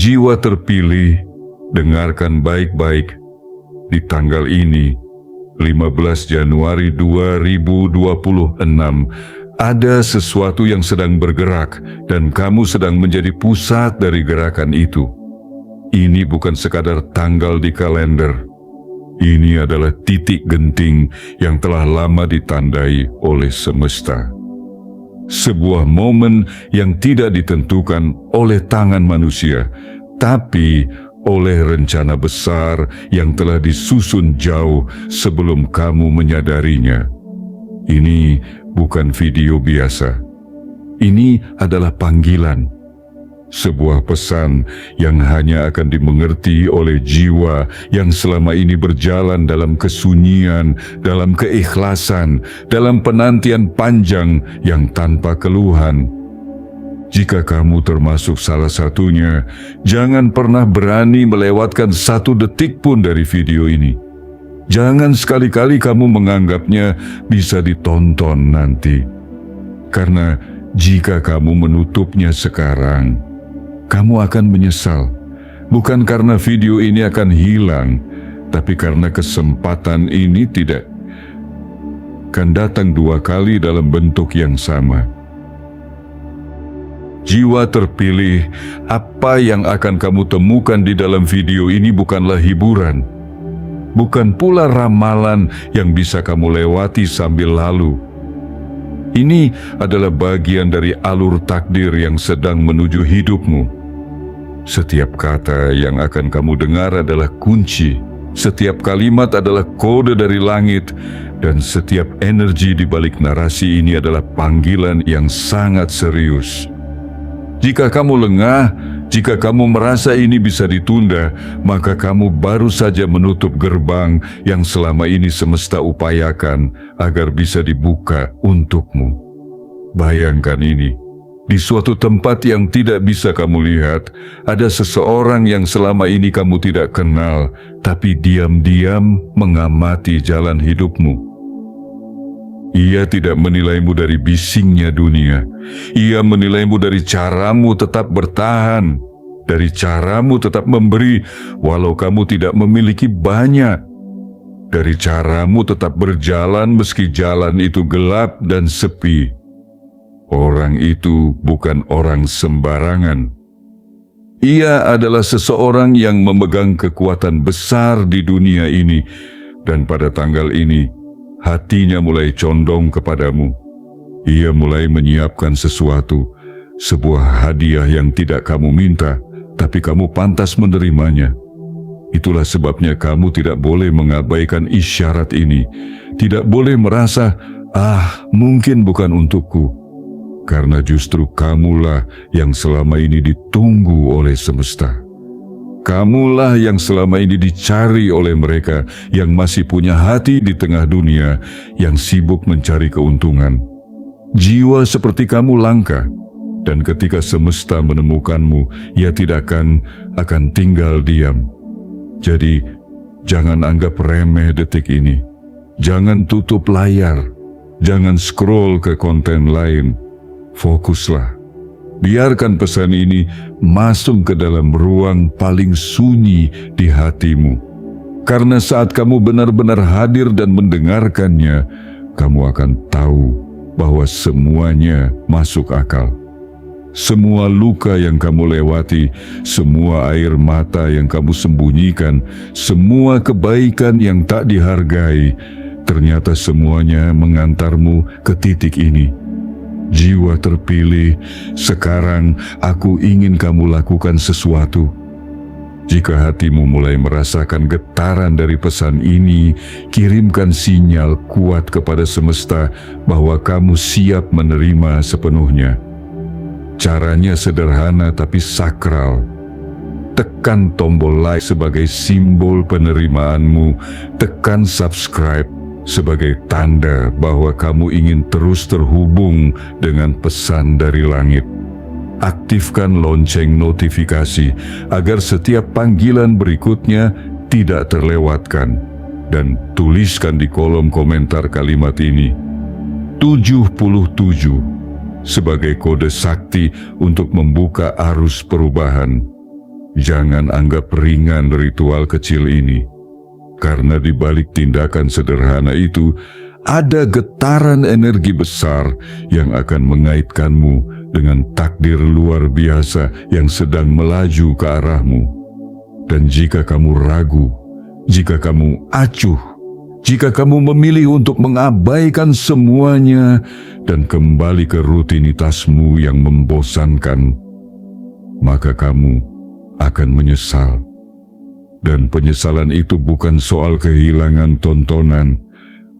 Jiwa terpilih, dengarkan baik-baik. Di tanggal ini, 15 Januari 2026, ada sesuatu yang sedang bergerak dan kamu sedang menjadi pusat dari gerakan itu. Ini bukan sekadar tanggal di kalender. Ini adalah titik genting yang telah lama ditandai oleh semesta. Sebuah momen yang tidak ditentukan oleh tangan manusia, tapi oleh rencana besar yang telah disusun jauh sebelum kamu menyadarinya. Ini bukan video biasa. Ini adalah panggilan. Sebuah pesan yang hanya akan dimengerti oleh jiwa yang selama ini berjalan dalam kesunyian, dalam keikhlasan, dalam penantian panjang yang tanpa keluhan. Jika kamu termasuk salah satunya, jangan pernah berani melewatkan 1 detik pun dari video ini. Jangan sekali-kali kamu menganggapnya bisa ditonton nanti. Karena jika kamu menutupnya sekarang, kamu akan menyesal, bukan karena video ini akan hilang, tapi karena kesempatan ini tidak akan datang 2 kali dalam bentuk yang sama. Jiwa terpilih, apa yang akan kamu temukan di dalam video ini bukanlah hiburan, bukan pula ramalan yang bisa kamu lewati sambil lalu. Ini adalah bagian dari alur takdir yang sedang menuju hidupmu. Setiap kata yang akan kamu dengar adalah kunci, setiap kalimat adalah kode dari langit, dan setiap energi di balik narasi ini adalah panggilan yang sangat serius. Jika kamu lengah, jika kamu merasa ini bisa ditunda, maka kamu baru saja menutup gerbang yang selama ini semesta upayakan agar bisa dibuka untukmu. Bayangkan ini. Di suatu tempat yang tidak bisa kamu lihat, ada seseorang yang selama ini kamu tidak kenal, tapi diam-diam mengamati jalan hidupmu. Ia tidak menilaimu dari bisingnya dunia. Ia menilaimu dari caramu tetap bertahan, dari caramu tetap memberi walau kamu tidak memiliki banyak, dari caramu tetap berjalan meski jalan itu gelap dan sepi. Orang itu bukan orang sembarangan. Ia adalah seseorang yang memegang kekuatan besar di dunia ini, dan pada tanggal ini, hatinya mulai condong kepadamu. Ia mulai menyiapkan sesuatu, sebuah hadiah yang tidak kamu minta, tapi kamu pantas menerimanya. Itulah sebabnya kamu tidak boleh mengabaikan isyarat ini, tidak boleh merasa, mungkin bukan untukku. Karena justru kamulah yang selama ini ditunggu oleh semesta. Kamulah yang selama ini dicari oleh mereka yang masih punya hati di tengah dunia yang sibuk mencari keuntungan. Jiwa seperti kamu langka, dan ketika semesta menemukanmu, ia tidak akan tinggal diam. Jadi, jangan anggap remeh detik ini. Jangan tutup layar. Jangan scroll ke konten lain. Fokuslah. Biarkan pesan ini masuk ke dalam ruang paling sunyi di hatimu. Karena saat kamu benar-benar hadir dan mendengarkannya, kamu akan tahu bahwa semuanya masuk akal. Semua luka yang kamu lewati, semua air mata yang kamu sembunyikan, semua kebaikan yang tak dihargai, ternyata semuanya mengantarmu ke titik ini. Jiwa terpilih, sekarang aku ingin kamu lakukan sesuatu. Jika hatimu mulai merasakan getaran dari pesan ini, kirimkan sinyal kuat kepada semesta bahwa kamu siap menerima sepenuhnya. Caranya sederhana tapi sakral. Tekan tombol like sebagai simbol penerimaanmu, tekan subscribe sebagai tanda bahwa kamu ingin terus terhubung dengan pesan dari langit. Aktifkan lonceng notifikasi agar setiap panggilan berikutnya tidak terlewatkan. Dan tuliskan di kolom komentar kalimat ini, 77, sebagai kode sakti untuk membuka arus perubahan. Jangan anggap ringan ritual kecil ini, karena di balik tindakan sederhana itu ada getaran energi besar yang akan mengaitkanmu dengan takdir luar biasa yang sedang melaju ke arahmu. Dan jika kamu ragu, jika kamu acuh, jika kamu memilih untuk mengabaikan semuanya dan kembali ke rutinitasmu yang membosankan, maka kamu akan menyesal. Dan penyesalan itu bukan soal kehilangan tontonan,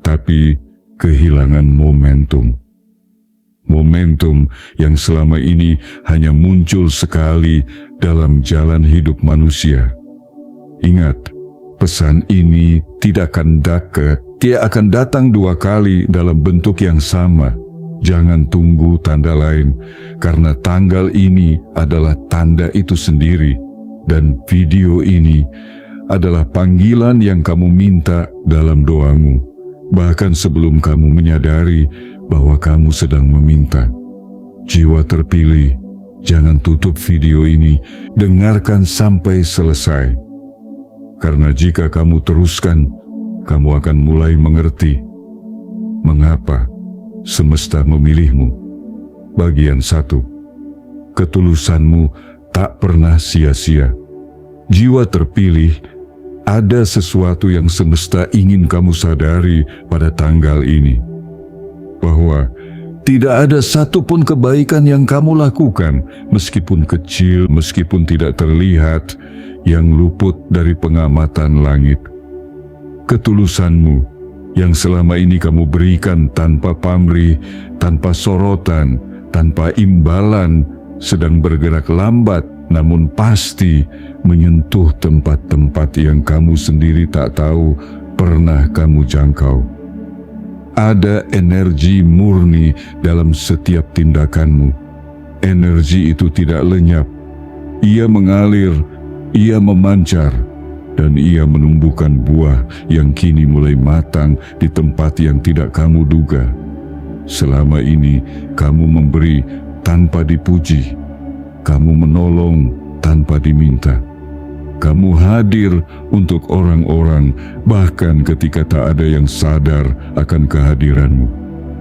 tapi kehilangan momentum. Momentum yang selama ini hanya muncul sekali dalam jalan hidup manusia. Ingat, pesan ini tidak akan dia akan datang 2 kali dalam bentuk yang sama. Jangan tunggu tanda lain, karena tanggal ini adalah tanda itu sendiri. Dan video ini adalah panggilan yang kamu minta dalam doamu, bahkan sebelum kamu menyadari bahwa kamu sedang meminta. Jiwa terpilih, jangan tutup video ini, dengarkan sampai selesai. Karena jika kamu teruskan, kamu akan mulai mengerti mengapa semesta memilihmu. Bagian 1. Ketulusanmu tak pernah sia-sia. Jiwa terpilih, ada sesuatu yang semesta ingin kamu sadari pada tanggal ini, bahwa tidak ada satupun kebaikan yang kamu lakukan, meskipun kecil, meskipun tidak terlihat, yang luput dari pengamatan langit. Ketulusanmu yang selama ini kamu berikan tanpa pamrih, tanpa sorotan, tanpa imbalan, sedang bergerak lambat, namun pasti menyentuh tempat-tempat yang kamu sendiri tak tahu pernah kamu jangkau. Ada energi murni dalam setiap tindakanmu. Energi itu tidak lenyap. Ia mengalir, ia memancar, dan ia menumbuhkan buah yang kini mulai matang di tempat yang tidak kamu duga. Selama ini kamu memberi tanpa dipuji, kamu menolong tanpa diminta, kamu hadir untuk orang-orang bahkan ketika tak ada yang sadar akan kehadiranmu.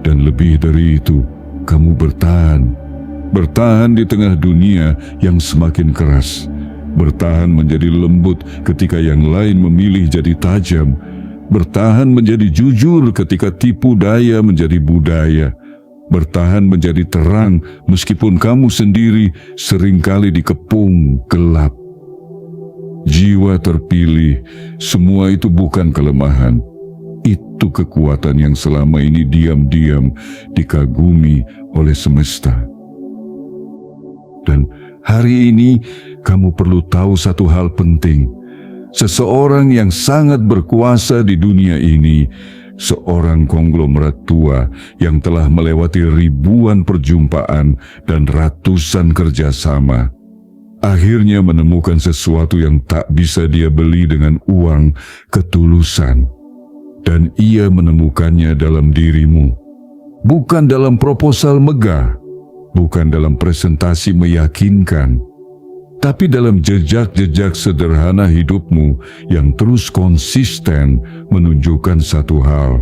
Dan lebih dari itu, kamu bertahan di tengah dunia yang semakin keras, bertahan menjadi lembut ketika yang lain memilih jadi tajam, bertahan menjadi jujur ketika tipu daya menjadi budaya, bertahan menjadi terang meskipun kamu sendiri seringkali dikepung gelap. Jiwa terpilih, semua itu bukan kelemahan. Itu kekuatan yang selama ini diam-diam dikagumi oleh semesta. Dan hari ini kamu perlu tahu satu hal penting. Seseorang yang sangat berkuasa di dunia ini, seorang konglomerat tua yang telah melewati ribuan perjumpaan dan ratusan kerjasama, akhirnya menemukan sesuatu yang tak bisa dia beli dengan uang, ketulusan. Dan ia menemukannya dalam dirimu, bukan dalam proposal megah, bukan dalam presentasi meyakinkan, tapi dalam jejak-jejak sederhana hidupmu yang terus konsisten menunjukkan satu hal,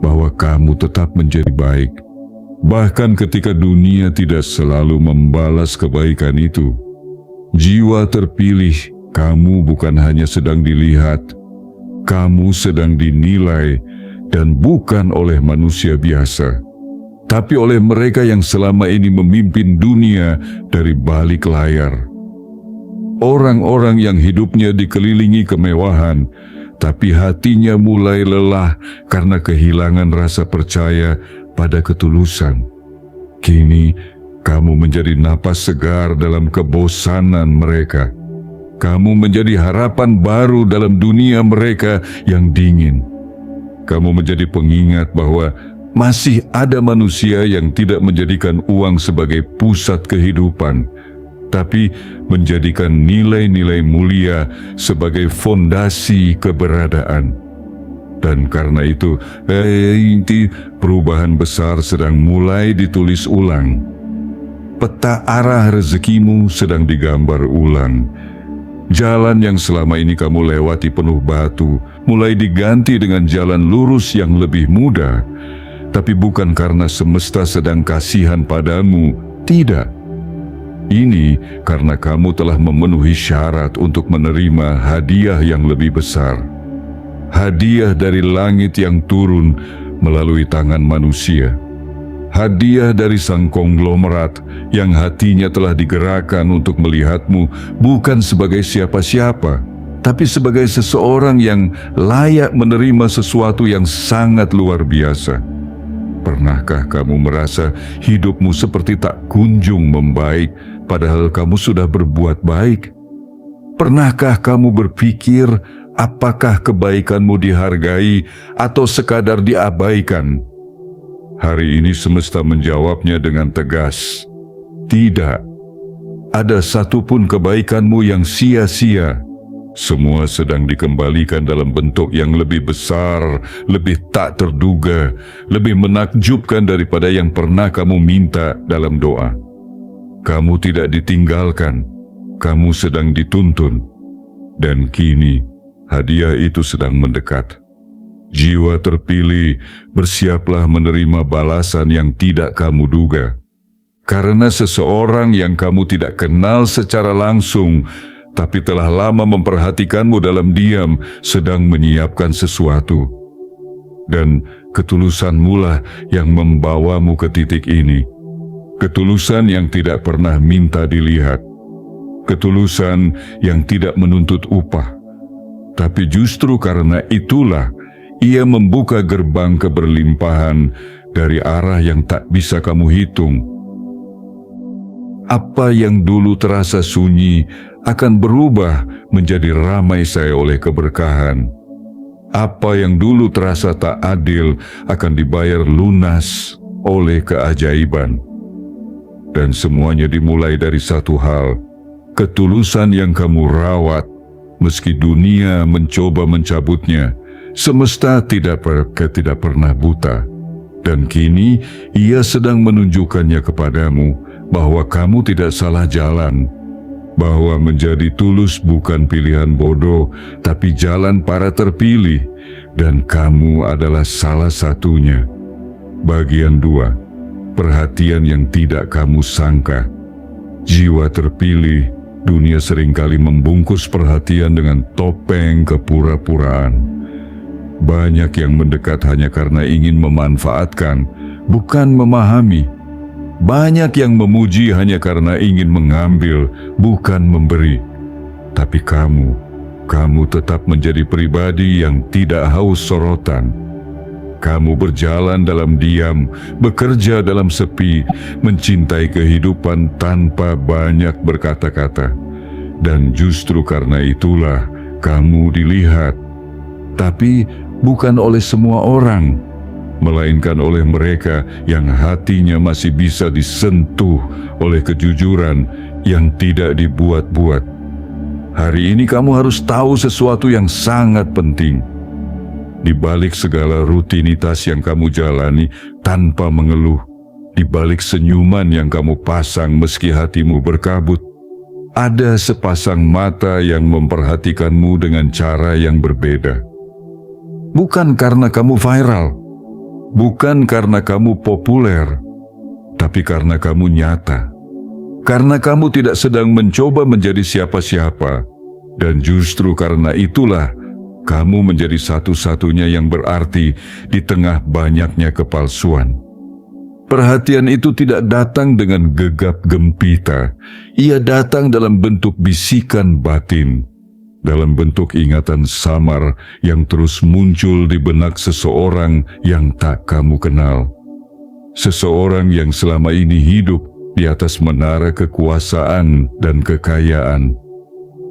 bahwa kamu tetap menjadi baik, bahkan ketika dunia tidak selalu membalas kebaikan itu. Jiwa terpilih, kamu bukan hanya sedang dilihat, kamu sedang dinilai, dan bukan oleh manusia biasa, tapi oleh mereka yang selama ini memimpin dunia dari balik layar. Orang-orang yang hidupnya dikelilingi kemewahan, tapi hatinya mulai lelah karena kehilangan rasa percaya pada ketulusan. Kini, kamu menjadi napas segar dalam kebosanan mereka. Kamu menjadi harapan baru dalam dunia mereka yang dingin. Kamu menjadi pengingat bahwa masih ada manusia yang tidak menjadikan uang sebagai pusat kehidupan, tapi menjadikan nilai-nilai mulia sebagai fondasi keberadaan. Dan karena itu, perubahan besar sedang mulai ditulis ulang. Peta arah rezekimu sedang digambar ulang. Jalan yang selama ini kamu lewati penuh batu, mulai diganti dengan jalan lurus yang lebih mudah. Tapi bukan karena semesta sedang kasihan padamu, tidak. Ini karena kamu telah memenuhi syarat untuk menerima hadiah yang lebih besar. Hadiah dari langit yang turun melalui tangan manusia. Hadiah dari sang konglomerat yang hatinya telah digerakkan untuk melihatmu bukan sebagai siapa-siapa, tapi sebagai seseorang yang layak menerima sesuatu yang sangat luar biasa. Pernahkah kamu merasa hidupmu seperti tak kunjung membaik, padahal kamu sudah berbuat baik? Pernahkah kamu berpikir apakah kebaikanmu dihargai atau sekadar diabaikan? Hari ini semesta menjawabnya dengan tegas. Tidak. Ada satupun kebaikanmu yang sia-sia. Semua sedang dikembalikan dalam bentuk yang lebih besar, lebih tak terduga, lebih menakjubkan daripada yang pernah kamu minta dalam doa. Kamu tidak ditinggalkan, kamu sedang dituntun. Dan kini, hadiah itu sedang mendekat. Jiwa terpilih, bersiaplah menerima balasan yang tidak kamu duga. Karena seseorang yang kamu tidak kenal secara langsung, tapi telah lama memperhatikanmu dalam diam, sedang menyiapkan sesuatu. Dan ketulusanmu lah yang membawamu ke titik ini. Ketulusan yang tidak pernah minta dilihat. Ketulusan yang tidak menuntut upah. Tapi justru karena itulah, ia membuka gerbang keberlimpahan dari arah yang tak bisa kamu hitung. Apa yang dulu terasa sunyi akan berubah menjadi ramai saya oleh keberkahan. Apa yang dulu terasa tak adil akan dibayar lunas oleh keajaiban. Dan semuanya dimulai dari satu hal, ketulusan yang kamu rawat, meski dunia mencoba mencabutnya. Semesta tidak pernah buta, dan kini ia sedang menunjukkannya kepadamu bahwa kamu tidak salah jalan, bahwa menjadi tulus bukan pilihan bodoh, tapi jalan para terpilih, dan kamu adalah salah satunya. Bagian 2, perhatian yang tidak kamu sangka. Jiwa terpilih, dunia seringkali membungkus perhatian dengan topeng kepura-puraan. Banyak yang mendekat hanya karena ingin memanfaatkan, bukan memahami. Banyak yang memuji hanya karena ingin mengambil, bukan memberi. Tapi kamu tetap menjadi pribadi yang tidak haus sorotan. Kamu berjalan dalam diam, bekerja dalam sepi, mencintai kehidupan tanpa banyak berkata-kata. Dan justru karena itulah kamu dilihat. Tapi bukan oleh semua orang, melainkan oleh mereka yang hatinya masih bisa disentuh oleh kejujuran yang tidak dibuat-buat. Hari ini kamu harus tahu sesuatu yang sangat penting. Di balik segala rutinitas yang kamu jalani tanpa mengeluh, di balik senyuman yang kamu pasang meski hatimu berkabut, ada sepasang mata yang memperhatikanmu dengan cara yang berbeda. Bukan karena kamu viral, bukan karena kamu populer, tapi karena kamu nyata. Karena kamu tidak sedang mencoba menjadi siapa-siapa, dan justru karena itulah kamu menjadi satu-satunya yang berarti di tengah banyaknya kepalsuan. Perhatian itu tidak datang dengan gegap gempita, ia datang dalam bentuk bisikan batin, dalam bentuk ingatan samar yang terus muncul di benak seseorang yang tak kamu kenal. Seseorang yang selama ini hidup di atas menara kekuasaan dan kekayaan.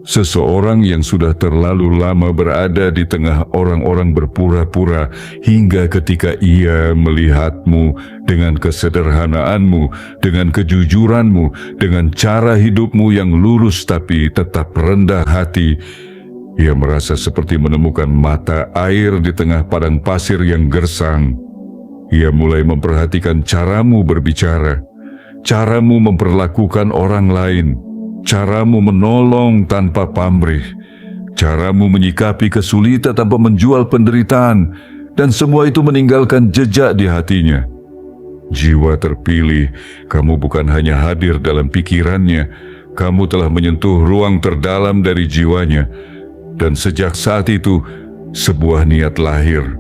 Seseorang yang sudah terlalu lama berada di tengah orang-orang berpura-pura hingga ketika ia melihatmu dengan kesederhanaanmu, dengan kejujuranmu, dengan cara hidupmu yang lurus tapi tetap rendah hati, ia merasa seperti menemukan mata air di tengah padang pasir yang gersang. Ia mulai memperhatikan caramu berbicara, caramu memperlakukan orang lain, caramu menolong tanpa pamrih, caramu menyikapi kesulitan tanpa menjual penderitaan, dan semua itu meninggalkan jejak di hatinya. Jiwa terpilih, kamu bukan hanya hadir dalam pikirannya, kamu telah menyentuh ruang terdalam dari jiwanya. Dan sejak saat itu, sebuah niat lahir.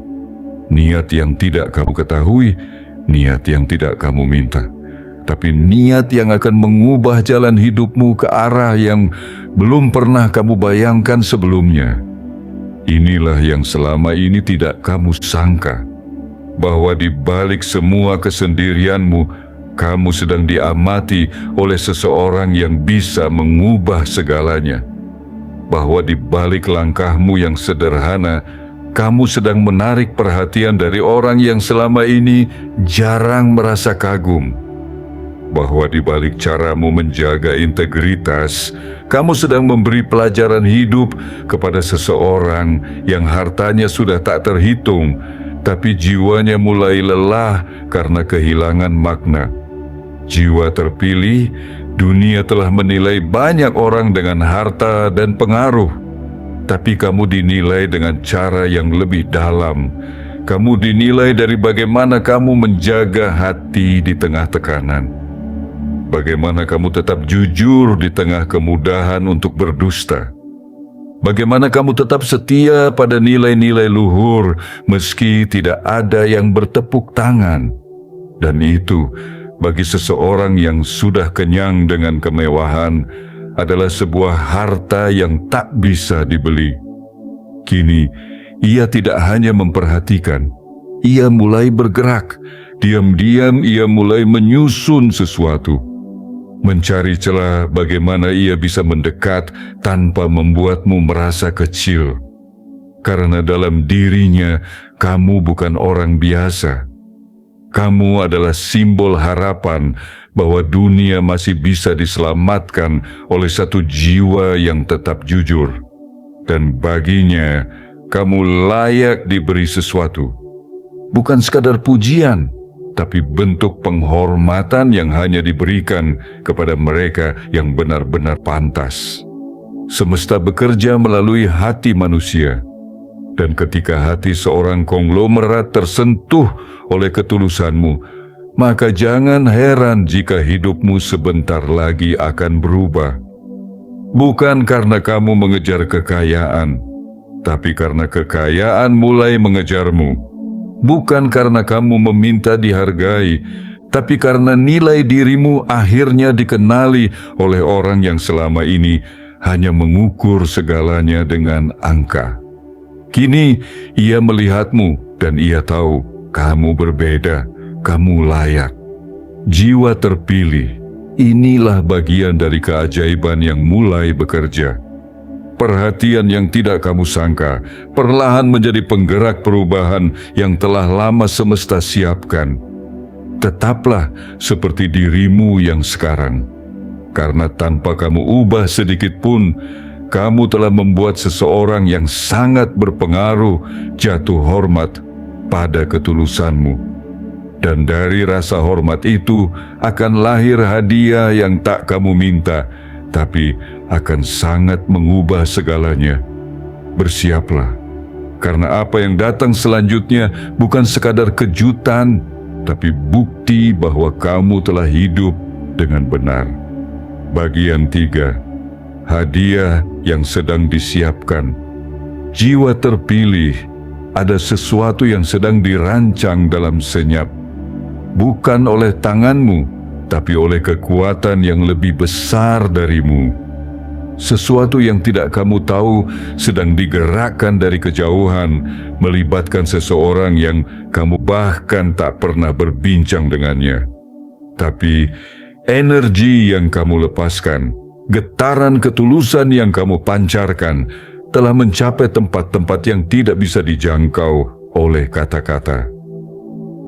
Niat yang tidak kamu ketahui, niat yang tidak kamu minta. Tapi niat yang akan mengubah jalan hidupmu ke arah yang belum pernah kamu bayangkan sebelumnya. Inilah yang selama ini tidak kamu sangka, bahwa di balik semua kesendirianmu, kamu sedang diamati oleh seseorang yang bisa mengubah segalanya. Bahwa di balik langkahmu yang sederhana, kamu sedang menarik perhatian dari orang yang selama ini jarang merasa kagum. Bahwa di balik caramu menjaga integritas, kamu sedang memberi pelajaran hidup kepada seseorang yang hartanya sudah tak terhitung, tapi jiwanya mulai lelah karena kehilangan makna. Jiwa terpilih, dunia telah menilai banyak orang dengan harta dan pengaruh, tapi kamu dinilai dengan cara yang lebih dalam. Kamu dinilai dari bagaimana kamu menjaga hati di tengah tekanan. Bagaimana kamu tetap jujur di tengah kemudahan untuk berdusta. Bagaimana kamu tetap setia pada nilai-nilai luhur meski tidak ada yang bertepuk tangan. Dan itu, bagi seseorang yang sudah kenyang dengan kemewahan, adalah sebuah harta yang tak bisa dibeli. Kini, ia tidak hanya memperhatikan, ia mulai bergerak. Diam-diam ia mulai menyusun sesuatu. Mencari celah bagaimana ia bisa mendekat tanpa membuatmu merasa kecil. Karena dalam dirinya, kamu bukan orang biasa. Kamu adalah simbol harapan bahwa dunia masih bisa diselamatkan oleh satu jiwa yang tetap jujur. Dan baginya, kamu layak diberi sesuatu. Bukan sekadar pujian, tapi bentuk penghormatan yang hanya diberikan kepada mereka yang benar-benar pantas. Semesta bekerja melalui hati manusia, dan ketika hati seorang konglomerat tersentuh oleh ketulusanmu, maka jangan heran jika hidupmu sebentar lagi akan berubah. Bukan karena kamu mengejar kekayaan, tapi karena kekayaan mulai mengejarmu. Bukan karena kamu meminta dihargai, tapi karena nilai dirimu akhirnya dikenali oleh orang yang selama ini hanya mengukur segalanya dengan angka. Kini ia melihatmu dan ia tahu kamu berbeda, kamu layak. Jiwa terpilih, inilah bagian dari keajaiban yang mulai bekerja. Perhatian yang tidak kamu sangka perlahan menjadi penggerak perubahan yang telah lama semesta siapkan. Tetaplah seperti dirimu yang sekarang, karena tanpa kamu ubah sedikit pun, kamu telah membuat seseorang yang sangat berpengaruh jatuh hormat pada ketulusanmu. Dan dari rasa hormat itu akan lahir hadiah yang tak kamu minta, tapi akan sangat mengubah segalanya. Bersiaplah, karena apa yang datang selanjutnya bukan sekadar kejutan, tapi bukti bahwa kamu telah hidup dengan benar. Bagian 3, hadiah yang sedang disiapkan. Jiwa terpilih, ada sesuatu yang sedang dirancang dalam senyap. Bukan oleh tanganmu, tapi oleh kekuatan yang lebih besar darimu. Sesuatu yang tidak kamu tahu sedang digerakkan dari kejauhan, melibatkan seseorang yang kamu bahkan tak pernah berbincang dengannya. Tapi energi yang kamu lepaskan, getaran ketulusan yang kamu pancarkan, telah mencapai tempat-tempat yang tidak bisa dijangkau oleh kata-kata.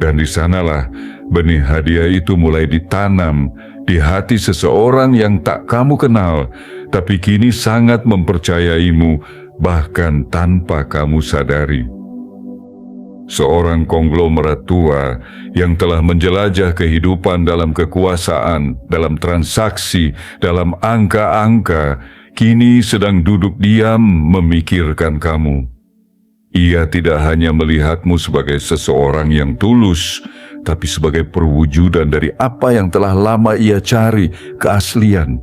Dan di sanalah benih hadiah itu mulai ditanam di hati seseorang yang tak kamu kenal, tapi kini sangat mempercayaimu bahkan tanpa kamu sadari. seorang konglomerat tua yang telah menjelajah kehidupan dalam kekuasaan, dalam transaksi, dalam angka-angka, kini sedang duduk diam memikirkan kamu. Ia tidak hanya melihatmu sebagai seseorang yang tulus, tapi sebagai perwujudan dari apa yang telah lama ia cari, keaslian.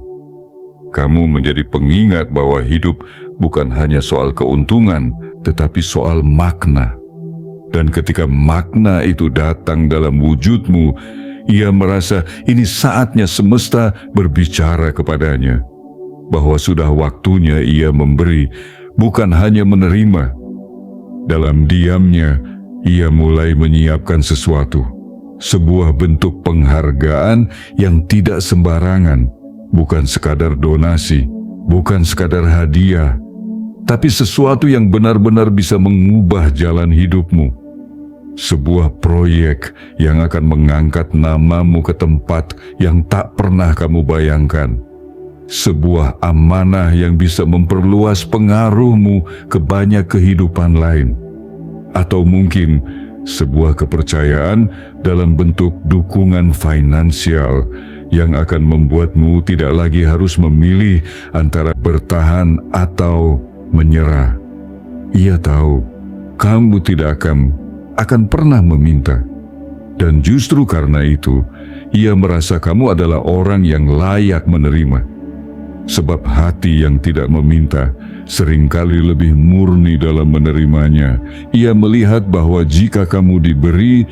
Kamu menjadi pengingat bahwa hidup bukan hanya soal keuntungan, tetapi soal makna. Dan ketika makna itu datang dalam wujudmu, ia merasa ini saatnya semesta berbicara kepadanya, bahwa sudah waktunya ia memberi, bukan hanya menerima. Dalam diamnya, ia mulai menyiapkan sesuatu, sebuah bentuk penghargaan yang tidak sembarangan, bukan sekadar donasi, bukan sekadar hadiah, tapi sesuatu yang benar-benar bisa mengubah jalan hidupmu. Sebuah proyek yang akan mengangkat namamu ke tempat yang tak pernah kamu bayangkan. Sebuah amanah yang bisa memperluas pengaruhmu ke banyak kehidupan lain. Atau mungkin sebuah kepercayaan dalam bentuk dukungan finansial yang akan membuatmu tidak lagi harus memilih antara bertahan atau menyerah. Ia tahu kamu tidak akan pernah meminta. Dan justru karena itu, ia merasa kamu adalah orang yang layak menerima. Sebab hati yang tidak meminta seringkali lebih murni dalam menerimanya. Ia melihat bahwa jika kamu diberi,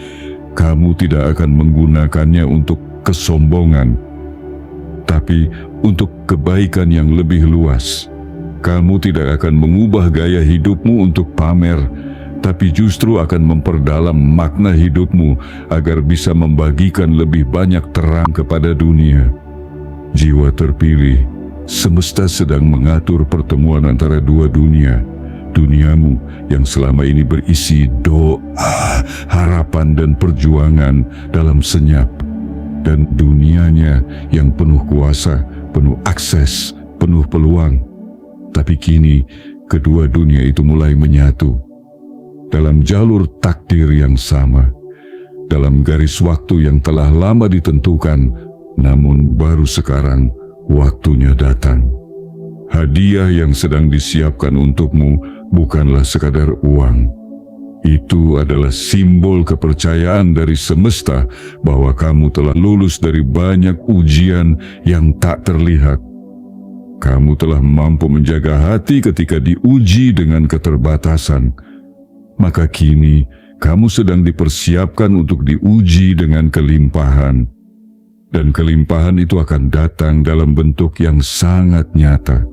kamu tidak akan menggunakannya untuk kesombongan, tapi untuk kebaikan yang lebih luas. Kamu tidak akan mengubah gaya hidupmu untuk pamer, tapi justru akan memperdalam makna hidupmu agar bisa membagikan lebih banyak terang kepada dunia. Jiwa terpilih, semesta sedang mengatur pertemuan antara dua dunia. Duniamu yang selama ini berisi doa, harapan dan perjuangan dalam senyap. Dan dunianya yang penuh kuasa, penuh akses, penuh peluang. Tapi kini kedua dunia itu mulai menyatu dalam jalur takdir yang sama, dalam garis waktu yang telah lama ditentukan, namun baru sekarang waktunya datang. Hadiah yang sedang disiapkan untukmu bukanlah sekadar uang. Itu adalah simbol kepercayaan dari semesta bahwa kamu telah lulus dari banyak ujian yang tak terlihat. Kamu telah mampu menjaga hati ketika diuji dengan keterbatasan. Maka kini kamu sedang dipersiapkan untuk diuji dengan kelimpahan. Dan kelimpahan itu akan datang dalam bentuk yang sangat nyata.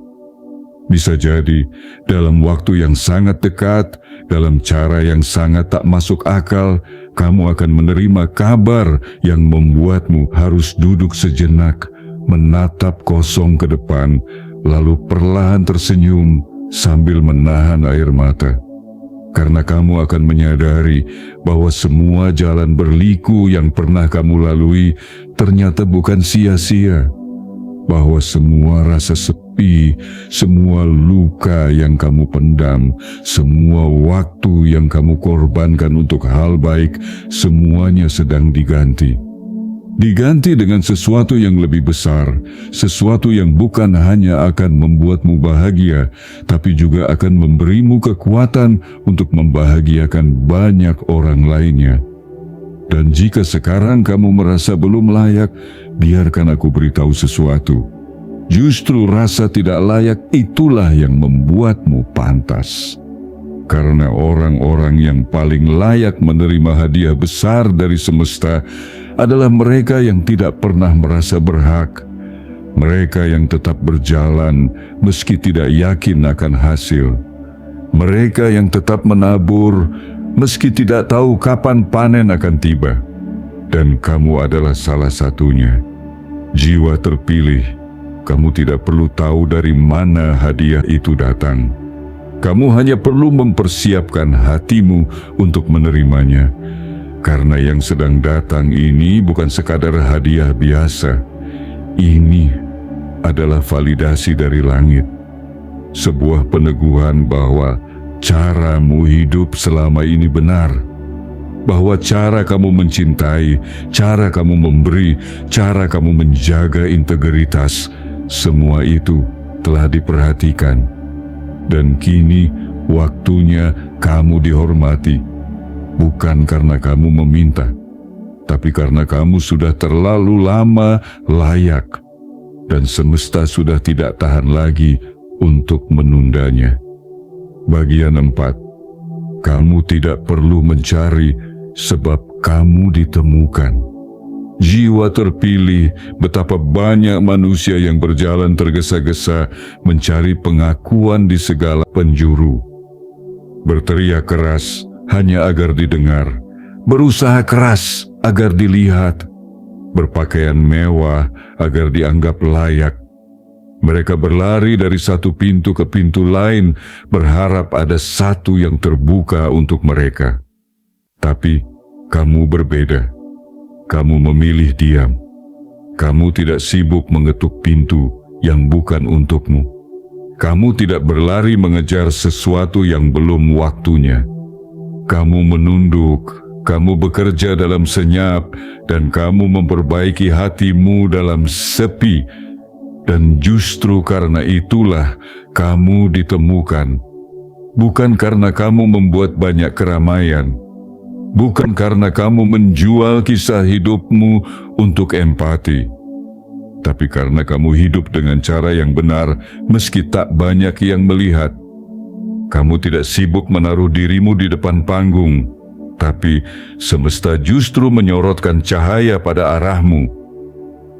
Bisa jadi dalam waktu yang sangat dekat, dalam cara yang sangat tak masuk akal, kamu akan menerima kabar yang membuatmu harus duduk sejenak, menatap kosong ke depan, lalu perlahan tersenyum sambil menahan air mata. Karena kamu akan menyadari bahwa semua jalan berliku yang pernah kamu lalui ternyata bukan sia-sia. Bahwa semua rasa sepi, semua luka yang kamu pendam, semua waktu yang kamu korbankan untuk hal baik, semuanya sedang diganti. Diganti dengan sesuatu yang lebih besar, sesuatu yang bukan hanya akan membuatmu bahagia, tapi juga akan memberimu kekuatan untuk membahagiakan banyak orang lainnya. Dan jika sekarang kamu merasa belum layak, biarkan aku beritahu sesuatu. Justru rasa tidak layak itulah yang membuatmu pantas. Karena orang-orang yang paling layak menerima hadiah besar dari semesta adalah mereka yang tidak pernah merasa berhak. Mereka yang tetap berjalan meski tidak yakin akan hasil. Mereka yang tetap menabur meski tidak tahu kapan panen akan tiba. Dan kamu adalah salah satunya. Jiwa terpilih, kamu tidak perlu tahu dari mana hadiah itu datang. Kamu hanya perlu mempersiapkan hatimu untuk menerimanya. Karena yang sedang datang ini bukan sekadar hadiah biasa. Ini adalah validasi dari langit. Sebuah peneguhan bahwa caramu hidup selama ini benar. bahwa cara kamu mencintai, cara kamu memberi, cara kamu menjaga integritas, semua itu telah diperhatikan. Dan kini waktunya kamu dihormati, bukan karena kamu meminta, tapi karena kamu sudah terlalu lama layak, dan semesta sudah tidak tahan lagi untuk menundanya. Bagian 4. Kamu tidak perlu mencari sebab kamu ditemukan. Jiwa terpilih, betapa banyak manusia yang berjalan tergesa-gesa mencari pengakuan di segala penjuru. Berteriak keras hanya agar didengar, berusaha keras agar dilihat, berpakaian mewah agar dianggap layak. Mereka berlari dari satu pintu ke pintu lain, berharap ada satu yang terbuka untuk mereka. Tapi kamu berbeda. Kamu memilih diam. Kamu tidak sibuk mengetuk pintu yang bukan untukmu. Kamu tidak berlari mengejar sesuatu yang belum waktunya. Kamu menunduk, kamu bekerja dalam senyap, dan kamu memperbaiki hatimu dalam sepi. Dan justru karena itulah kamu ditemukan. Bukan karena kamu membuat banyak keramaian. Bukan karena kamu menjual kisah hidupmu untuk empati. Tapi karena kamu hidup dengan cara yang benar meski tak banyak yang melihat. Kamu tidak sibuk menaruh dirimu di depan panggung, tapi semesta justru menyorotkan cahaya pada arahmu.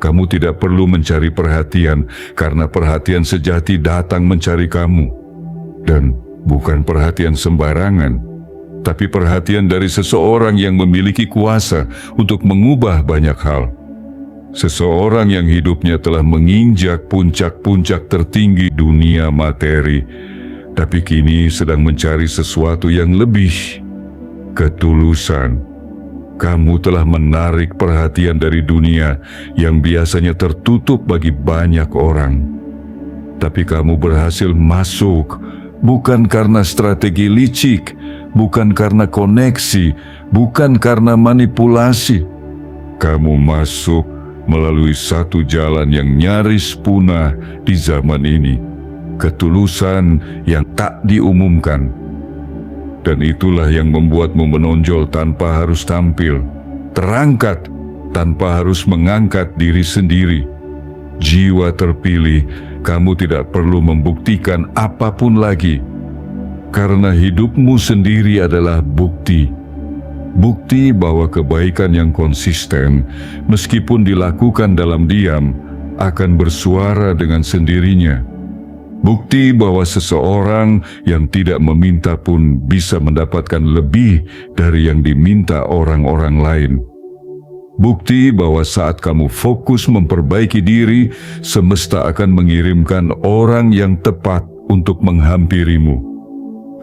Kamu tidak perlu mencari perhatian, karena perhatian sejati datang mencari kamu. Dan bukan perhatian sembarangan, tapi perhatian dari seseorang yang memiliki kuasa untuk mengubah banyak hal. Seseorang yang hidupnya telah menginjak puncak-puncak tertinggi dunia materi, tapi kini sedang mencari sesuatu yang lebih, ketulusan. Kamu telah menarik perhatian dari dunia yang biasanya tertutup bagi banyak orang. Tapi kamu berhasil masuk, bukan karena strategi licik, bukan karena koneksi, bukan karena manipulasi. Kamu masuk melalui satu jalan yang nyaris punah di zaman ini, ketulusan yang tak diumumkan. Dan itulah yang membuatmu menonjol tanpa harus tampil, terangkat tanpa harus mengangkat diri sendiri. Jiwa terpilih, kamu tidak perlu membuktikan apapun lagi, karena hidupmu sendiri adalah bukti. Bukti bahwa kebaikan yang konsisten, meskipun dilakukan dalam diam, akan bersuara dengan sendirinya. Bukti bahwa seseorang yang tidak meminta pun bisa mendapatkan lebih dari yang diminta orang-orang lain. Bukti bahwa saat kamu fokus memperbaiki diri, semesta akan mengirimkan orang yang tepat untuk menghampirimu.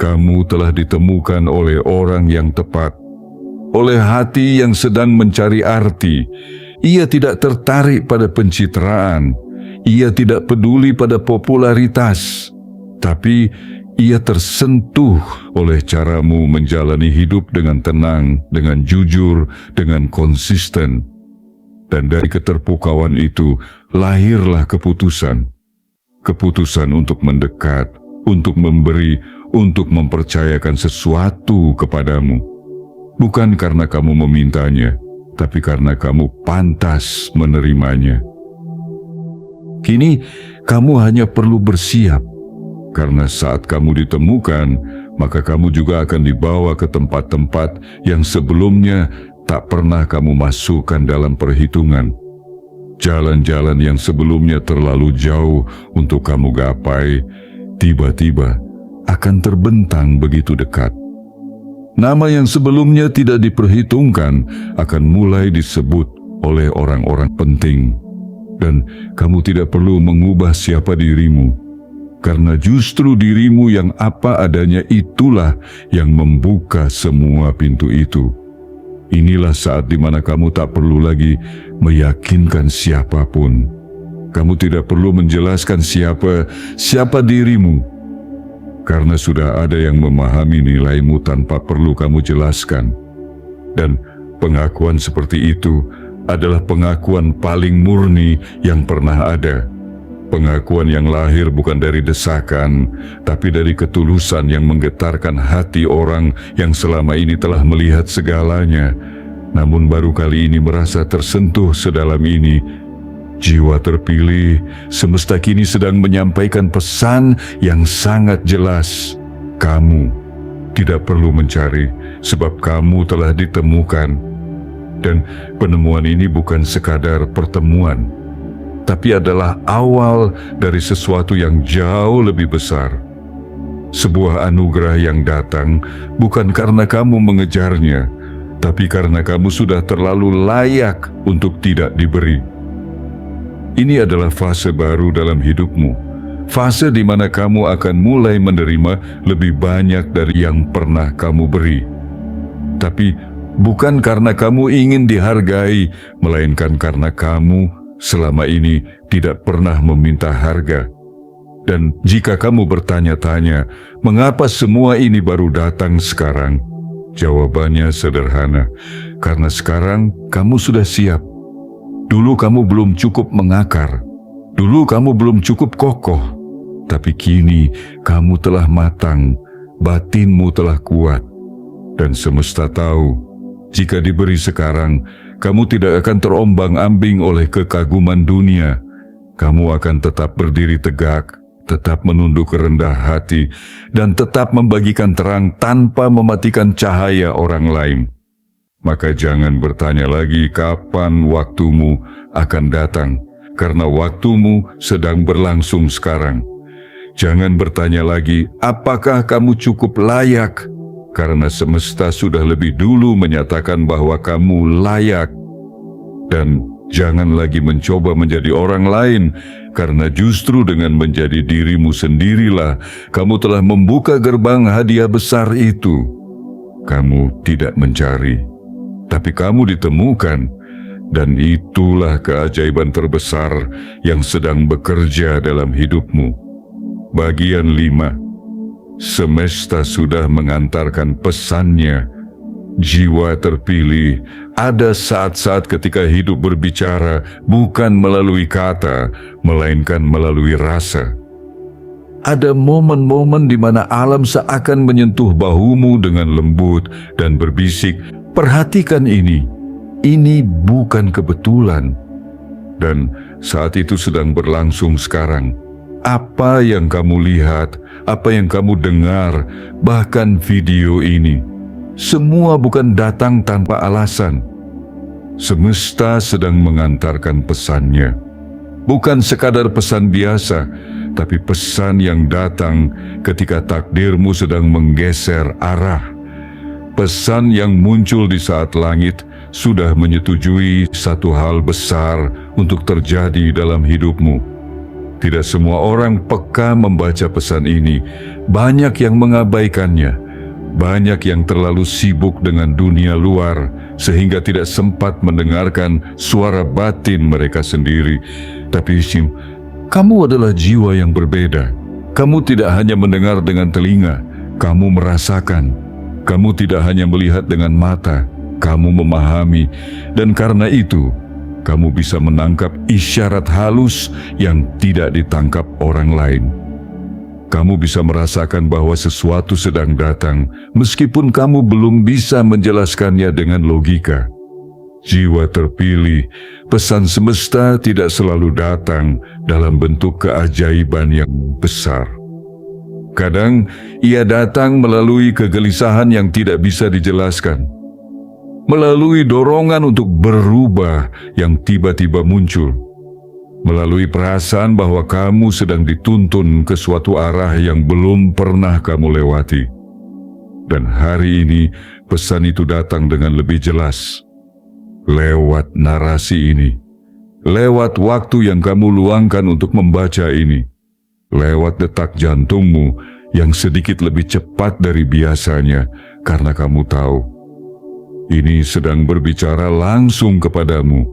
Kamu telah ditemukan oleh orang yang tepat, oleh hati yang sedang mencari arti. Ia tidak tertarik pada pencitraan. Ia tidak peduli pada popularitas, tapi ia tersentuh oleh caramu menjalani hidup dengan tenang, dengan jujur, dengan konsisten. Dan dari keterpukauan itu lahirlah keputusan. Keputusan untuk mendekat, untuk memberi, untuk mempercayakan sesuatu kepadamu. Bukan karena kamu memintanya, tapi karena kamu pantas menerimanya. Kini, kamu hanya perlu bersiap, karena saat kamu ditemukan, maka kamu juga akan dibawa ke tempat-tempat yang sebelumnya tak pernah kamu masukkan dalam perhitungan. Jalan-jalan yang sebelumnya terlalu jauh untuk kamu gapai, tiba-tiba akan terbentang begitu dekat. Nama yang sebelumnya tidak diperhitungkan akan mulai disebut oleh orang-orang penting. Dan kamu tidak perlu mengubah siapa dirimu, karena justru dirimu yang apa adanya itulah yang membuka semua pintu itu. Inilah saat di mana kamu tak perlu lagi meyakinkan siapapun. Kamu tidak perlu menjelaskan siapa dirimu, karena sudah ada yang memahami nilaimu tanpa perlu kamu jelaskan. Dan pengakuan seperti itu adalah pengakuan paling murni yang pernah ada. Pengakuan yang lahir bukan dari desakan, tapi dari ketulusan yang menggetarkan hati orang yang selama ini telah melihat segalanya, namun baru kali ini merasa tersentuh sedalam ini. Jiwa terpilih, semesta kini sedang menyampaikan pesan yang sangat jelas. Kamu tidak perlu mencari, sebab kamu telah ditemukan. Dan penemuan ini bukan sekadar pertemuan, tapi adalah awal dari sesuatu yang jauh lebih besar. Sebuah anugerah yang datang bukan karena kamu mengejarnya, tapi karena kamu sudah terlalu layak untuk tidak diberi. Ini adalah fase baru dalam hidupmu, fase di mana kamu akan mulai menerima lebih banyak dari yang pernah kamu beri. Tapi bukan karena kamu ingin dihargai, melainkan karena kamu selama ini tidak pernah meminta harga. Dan jika kamu bertanya-tanya, mengapa semua ini baru datang sekarang? Jawabannya sederhana, karena sekarang kamu sudah siap. Dulu kamu belum cukup mengakar, dulu kamu belum cukup kokoh, tapi kini kamu telah matang, batinmu telah kuat. Dan semesta tahu, jika diberi sekarang, kamu tidak akan terombang-ambing oleh kekaguman dunia. Kamu akan tetap berdiri tegak, tetap menunduk rendah hati, dan tetap membagikan terang tanpa mematikan cahaya orang lain. Maka jangan bertanya lagi kapan waktumu akan datang, karena waktumu sedang berlangsung sekarang. Jangan bertanya lagi apakah kamu cukup layak, karena semesta sudah lebih dulu menyatakan bahwa kamu layak. Dan jangan lagi mencoba menjadi orang lain, karena justru dengan menjadi dirimu sendirilah kamu telah membuka gerbang hadiah besar itu. Kamu tidak mencari, tapi kamu ditemukan, dan itulah keajaiban terbesar yang sedang bekerja dalam hidupmu. Bagian 5. Semesta sudah mengantarkan pesannya. Jiwa terpilih, ada saat-saat ketika hidup berbicara bukan melalui kata, melainkan melalui rasa. Ada momen-momen di mana alam seakan menyentuh bahumu dengan lembut dan berbisik, "Perhatikan ini bukan kebetulan." Dan saat itu sedang berlangsung sekarang. Apa yang kamu lihat, apa yang kamu dengar, bahkan video ini, semua bukan datang tanpa alasan. Semesta sedang mengantarkan pesannya. Bukan sekadar pesan biasa, tapi pesan yang datang ketika takdirmu sedang menggeser arah. Pesan yang muncul di saat langit sudah menyetujui satu hal besar untuk terjadi dalam hidupmu. Tidak semua orang peka membaca pesan ini. Banyak yang mengabaikannya. Banyak yang terlalu sibuk dengan dunia luar sehingga tidak sempat mendengarkan suara batin mereka sendiri. Tapi kamu adalah jiwa yang berbeda. Kamu tidak hanya mendengar dengan telinga, kamu merasakan. Kamu tidak hanya melihat dengan mata, kamu memahami. Dan karena itu, kamu bisa menangkap isyarat halus yang tidak ditangkap orang lain. Kamu bisa merasakan bahwa sesuatu sedang datang, meskipun kamu belum bisa menjelaskannya dengan logika. Jiwa terpilih, pesan semesta tidak selalu datang dalam bentuk keajaiban yang besar. Kadang ia datang melalui kegelisahan yang tidak bisa dijelaskan, melalui dorongan untuk berubah yang tiba-tiba muncul, melalui perasaan bahwa kamu sedang dituntun ke suatu arah yang belum pernah kamu lewati. Dan hari ini pesan itu datang dengan lebih jelas. Lewat narasi ini, lewat waktu yang kamu luangkan untuk membaca ini, lewat detak jantungmu yang sedikit lebih cepat dari biasanya, karena kamu tahu ini sedang berbicara langsung kepadamu.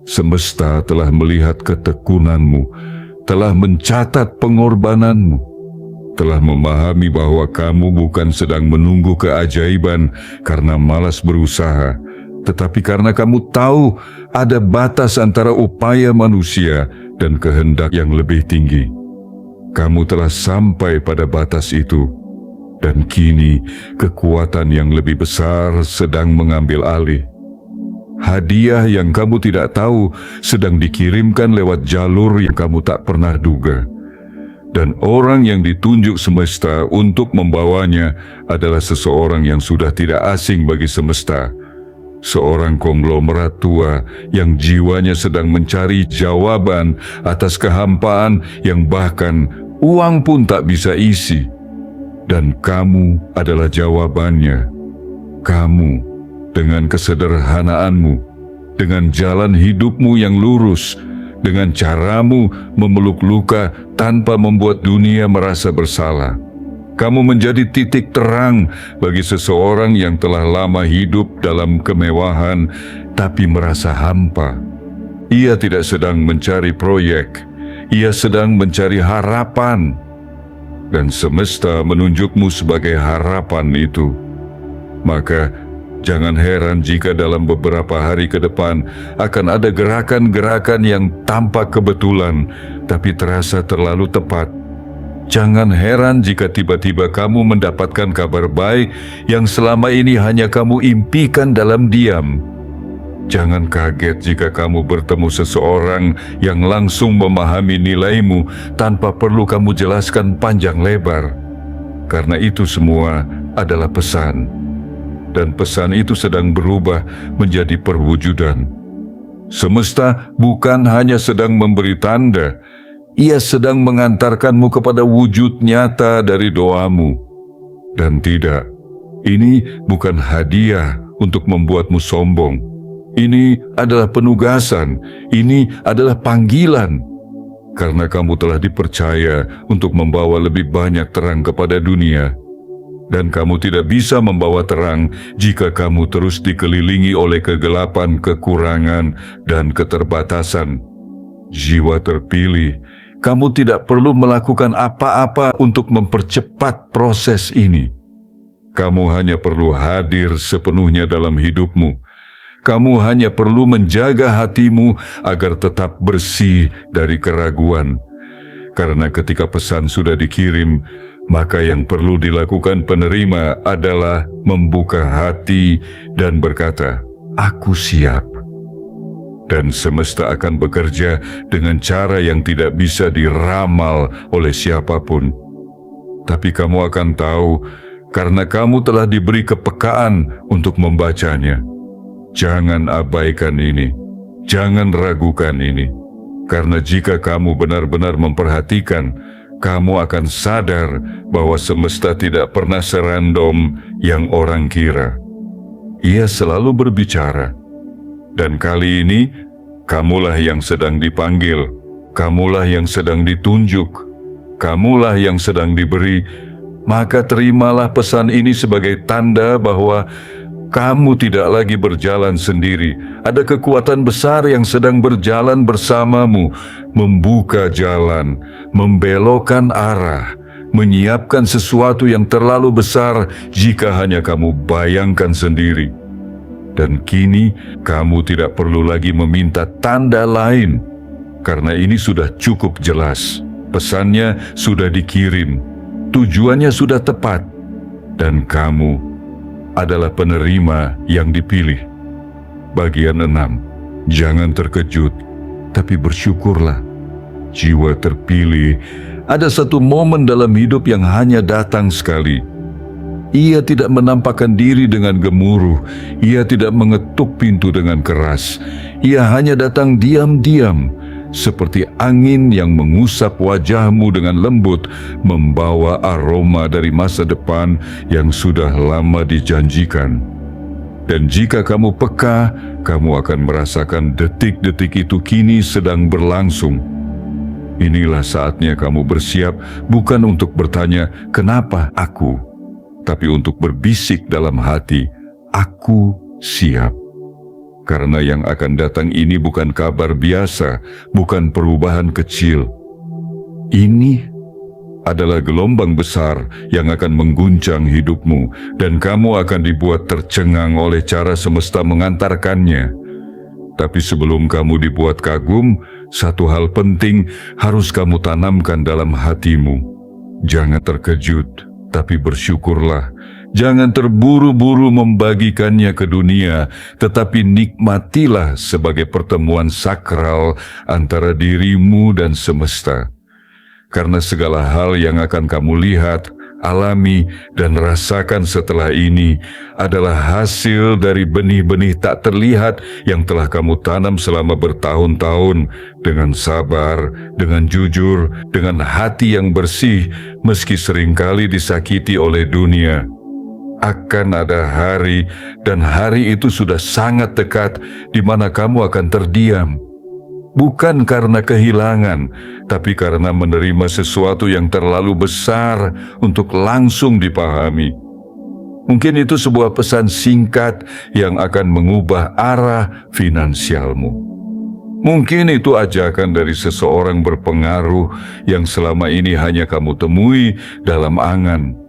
Semesta telah melihat ketekunanmu, telah mencatat pengorbananmu, telah memahami bahwa kamu bukan sedang menunggu keajaiban karena malas berusaha, tetapi karena kamu tahu ada batas antara upaya manusia dan kehendak yang lebih tinggi. Kamu telah sampai pada batas itu, dan kini kekuatan yang lebih besar sedang mengambil alih. Hadiah yang kamu tidak tahu sedang dikirimkan lewat jalur yang kamu tak pernah duga. Dan orang yang ditunjuk semesta untuk membawanya adalah seseorang yang sudah tidak asing bagi semesta. Seorang konglomerat tua yang jiwanya sedang mencari jawaban atas kehampaan yang bahkan uang pun tak bisa isi. Dan kamu adalah jawabannya. Kamu dengan kesederhanaanmu, dengan jalan hidupmu yang lurus, dengan caramu memeluk luka tanpa membuat dunia merasa bersalah. Kamu menjadi titik terang bagi seseorang yang telah lama hidup dalam kemewahan tapi merasa hampa. Ia tidak sedang mencari proyek, ia sedang mencari harapan. Dan semesta menunjukmu sebagai harapan itu. Maka jangan heran jika dalam beberapa hari ke depan akan ada gerakan-gerakan yang tampak kebetulan, tapi terasa terlalu tepat. Jangan heran jika tiba-tiba kamu mendapatkan kabar baik yang selama ini hanya kamu impikan dalam diam. Jangan kaget jika kamu bertemu seseorang yang langsung memahami nilaimu tanpa perlu kamu jelaskan panjang lebar. Karena itu semua adalah pesan. Dan pesan itu sedang berubah menjadi perwujudan. Semesta bukan hanya sedang memberi tanda, ia sedang mengantarkanmu kepada wujud nyata dari doamu. Dan tidak, ini bukan hadiah untuk membuatmu sombong. Ini adalah penugasan, ini adalah panggilan. Karena kamu telah dipercaya untuk membawa lebih banyak terang kepada dunia. Dan kamu tidak bisa membawa terang jika kamu terus dikelilingi oleh kegelapan, kekurangan, dan keterbatasan. Jiwa terpilih, kamu tidak perlu melakukan apa-apa untuk mempercepat proses ini. Kamu hanya perlu hadir sepenuhnya dalam hidupmu. Kamu hanya perlu menjaga hatimu agar tetap bersih dari keraguan. Karena ketika pesan sudah dikirim, maka yang perlu dilakukan penerima adalah membuka hati dan berkata, "Aku siap." Dan semesta akan bekerja dengan cara yang tidak bisa diramal oleh siapapun. Tapi kamu akan tahu karena kamu telah diberi kepekaan untuk membacanya. Jangan abaikan ini, jangan ragukan ini. Karena jika kamu benar-benar memperhatikan, kamu akan sadar bahwa semesta tidak pernah serandom yang orang kira. Ia selalu berbicara. Dan kali ini, kamulah yang sedang dipanggil, kamulah yang sedang ditunjuk, kamulah yang sedang diberi. Maka terimalah pesan ini sebagai tanda bahwa kamu tidak lagi berjalan sendiri. Ada kekuatan besar yang sedang berjalan bersamamu, membuka jalan, membelokkan arah, menyiapkan sesuatu yang terlalu besar jika hanya kamu bayangkan sendiri. Dan kini kamu tidak perlu lagi meminta tanda lain, karena ini sudah cukup jelas. Pesannya sudah dikirim, tujuannya sudah tepat, dan kamu adalah penerima yang dipilih. Bagian 6. Jangan terkejut, tapi bersyukurlah. Jiwa terpilih, ada satu momen dalam hidup yang hanya datang sekali. Ia tidak menampakkan diri dengan gemuruh, ia tidak mengetuk pintu dengan keras. Ia hanya datang diam-diam, seperti angin yang mengusap wajahmu dengan lembut, membawa aroma dari masa depan yang sudah lama dijanjikan. Dan jika kamu peka, kamu akan merasakan detik-detik itu kini sedang berlangsung. Inilah saatnya kamu bersiap bukan untuk bertanya, "Kenapa aku?" tapi untuk berbisik dalam hati, "Aku siap." Karena yang akan datang ini bukan kabar biasa, bukan perubahan kecil. Ini adalah gelombang besar yang akan mengguncang hidupmu, dan kamu akan dibuat tercengang oleh cara semesta mengantarkannya. Tapi sebelum kamu dibuat kagum, satu hal penting harus kamu tanamkan dalam hatimu. Jangan terkejut, tapi bersyukurlah. Jangan terburu-buru membagikannya ke dunia, tetapi nikmatilah sebagai pertemuan sakral antara dirimu dan semesta. Karena segala hal yang akan kamu lihat, alami, dan rasakan setelah ini adalah hasil dari benih-benih tak terlihat yang telah kamu tanam selama bertahun-tahun dengan sabar, dengan jujur, dengan hati yang bersih, meski seringkali disakiti oleh dunia. Akan ada hari, dan hari itu sudah sangat dekat, di mana kamu akan terdiam. Bukan karena kehilangan, tapi karena menerima sesuatu yang terlalu besar untuk langsung dipahami. Mungkin itu sebuah pesan singkat yang akan mengubah arah finansialmu. Mungkin itu ajakan dari seseorang berpengaruh yang selama ini hanya kamu temui dalam angan.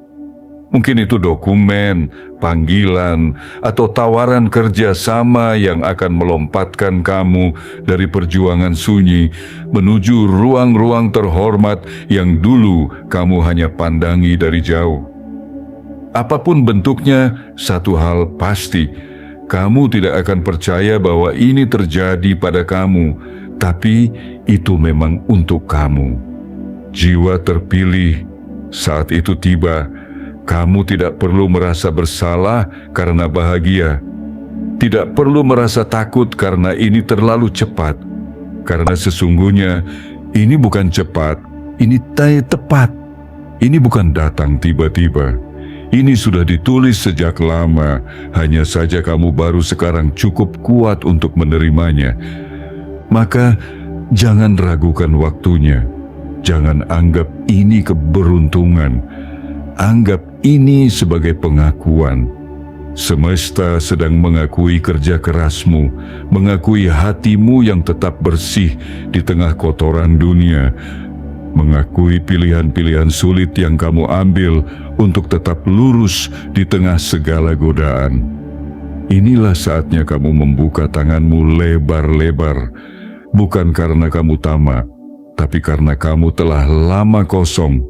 Mungkin itu dokumen, panggilan, atau tawaran kerjasama yang akan melompatkan kamu dari perjuangan sunyi menuju ruang-ruang terhormat yang dulu kamu hanya pandangi dari jauh. Apapun bentuknya, satu hal pasti, kamu tidak akan percaya bahwa ini terjadi pada kamu, tapi itu memang untuk kamu. Jiwa terpilih, saat itu tiba. Kamu tidak perlu merasa bersalah karena bahagia. Tidak perlu merasa takut karena ini terlalu cepat. Karena sesungguhnya ini bukan cepat, ini tepat. Ini bukan datang tiba-tiba. Ini sudah ditulis sejak lama, hanya saja kamu baru sekarang cukup kuat untuk menerimanya. Maka jangan ragukan waktunya. Jangan anggap ini keberuntungan. Anggap ini sebagai pengakuan. Semesta sedang mengakui kerja kerasmu, mengakui hatimu yang tetap bersih di tengah kotoran dunia, mengakui pilihan-pilihan sulit yang kamu ambil untuk tetap lurus di tengah segala godaan. Inilah saatnya kamu membuka tanganmu lebar-lebar, bukan karena kamu tamak, tapi karena kamu telah lama kosong.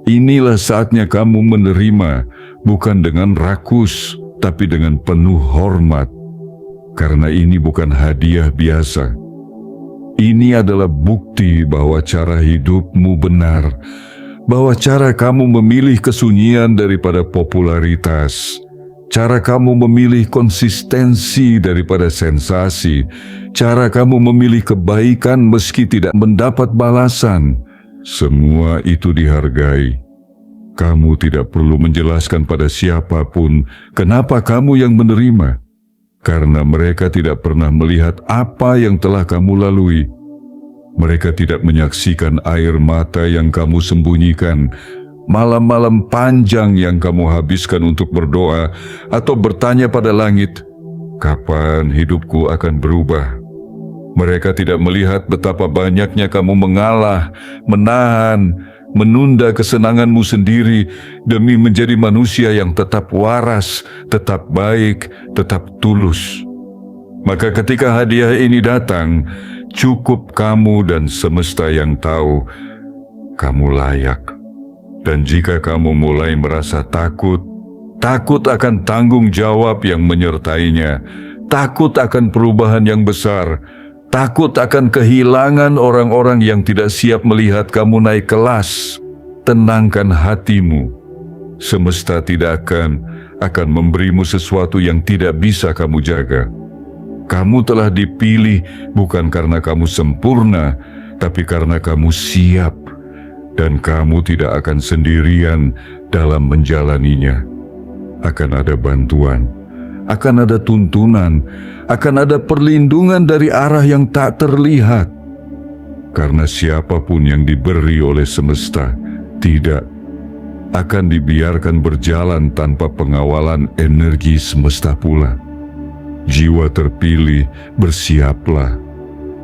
Inilah saatnya kamu menerima, bukan dengan rakus, tapi dengan penuh hormat. Karena ini bukan hadiah biasa. Ini adalah bukti bahwa cara hidupmu benar, bahwa cara kamu memilih kesunyian daripada popularitas, cara kamu memilih konsistensi daripada sensasi, cara kamu memilih kebaikan meski tidak mendapat balasan. Semua itu dihargai. Kamu tidak perlu menjelaskan pada siapapun kenapa kamu yang menerima, karena mereka tidak pernah melihat apa yang telah kamu lalui. Mereka tidak menyaksikan air mata yang kamu sembunyikan, malam-malam panjang yang kamu habiskan untuk berdoa atau bertanya pada langit, kapan hidupku akan berubah? Mereka tidak melihat betapa banyaknya kamu mengalah, menahan, menunda kesenanganmu sendiri demi menjadi manusia yang tetap waras, tetap baik, tetap tulus. Maka ketika hadiah ini datang, cukup kamu dan semesta yang tahu kamu layak. Dan jika kamu mulai merasa takut akan tanggung jawab yang menyertainya, takut akan perubahan yang besar, takut akan kehilangan orang-orang yang tidak siap melihat kamu naik kelas, tenangkan hatimu. Semesta tidak akan memberimu sesuatu yang tidak bisa kamu jaga. Kamu telah dipilih bukan karena kamu sempurna, tapi karena kamu siap. Dan kamu tidak akan sendirian dalam menjalaninya. Akan ada bantuan, akan ada tuntunan, akan ada perlindungan dari arah yang tak terlihat. Karena siapapun yang diberi oleh semesta tidak akan dibiarkan berjalan tanpa pengawalan energi semesta pula. Jiwa terpilih, bersiaplah.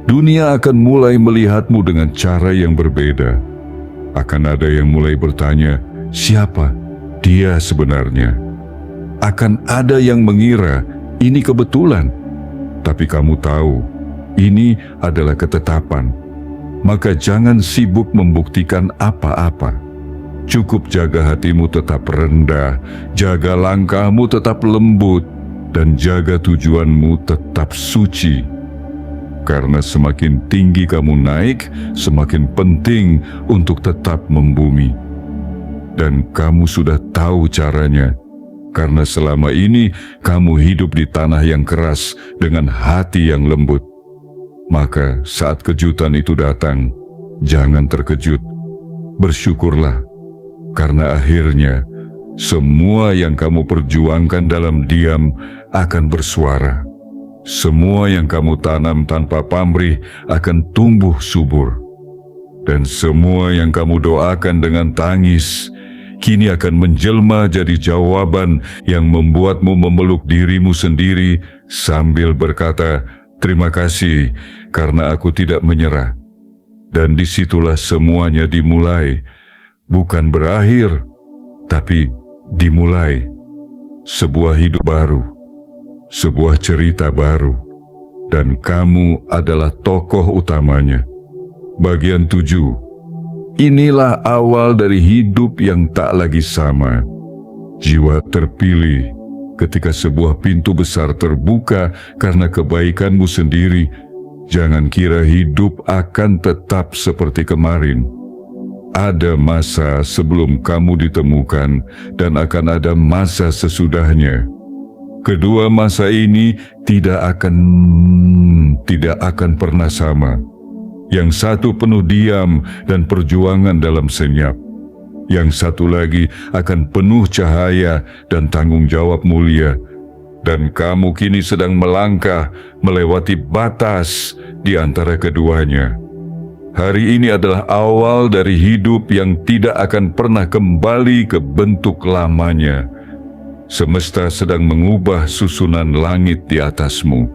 Dunia akan mulai melihatmu dengan cara yang berbeda. Akan ada yang mulai bertanya, siapa dia sebenarnya? Akan ada yang mengira ini kebetulan, tapi kamu tahu ini adalah ketetapan. Maka jangan sibuk membuktikan apa-apa. Cukup jaga hatimu tetap rendah, jaga langkahmu tetap lembut, dan jaga tujuanmu tetap suci. Karena semakin tinggi kamu naik, semakin penting untuk tetap membumi. Dan kamu sudah tahu caranya, karena selama ini kamu hidup di tanah yang keras dengan hati yang lembut. Maka saat kejutan itu datang, jangan terkejut. Bersyukurlah, karena akhirnya semua yang kamu perjuangkan dalam diam akan bersuara. Semua yang kamu tanam tanpa pamrih akan tumbuh subur. Dan semua yang kamu doakan dengan tangis, kini akan menjelma jadi jawaban yang membuatmu memeluk dirimu sendiri sambil berkata, terima kasih karena aku tidak menyerah. Dan disitulah semuanya dimulai, bukan berakhir, tapi dimulai. Sebuah hidup baru, sebuah cerita baru, dan kamu adalah tokoh utamanya. Bagian 7. Inilah awal dari hidup yang tak lagi sama. Jiwa terpilih ketika sebuah pintu besar terbuka karena kebaikanmu sendiri. Jangan kira hidup akan tetap seperti kemarin. Ada masa sebelum kamu ditemukan dan akan ada masa sesudahnya. Kedua masa ini tidak akan pernah sama. Yang satu penuh diam dan perjuangan dalam senyap. Yang satu lagi akan penuh cahaya dan tanggung jawab mulia. Dan kamu kini sedang melangkah melewati batas di antara keduanya. Hari ini adalah awal dari hidup yang tidak akan pernah kembali ke bentuk lamanya. Semesta sedang mengubah susunan langit di atasmu.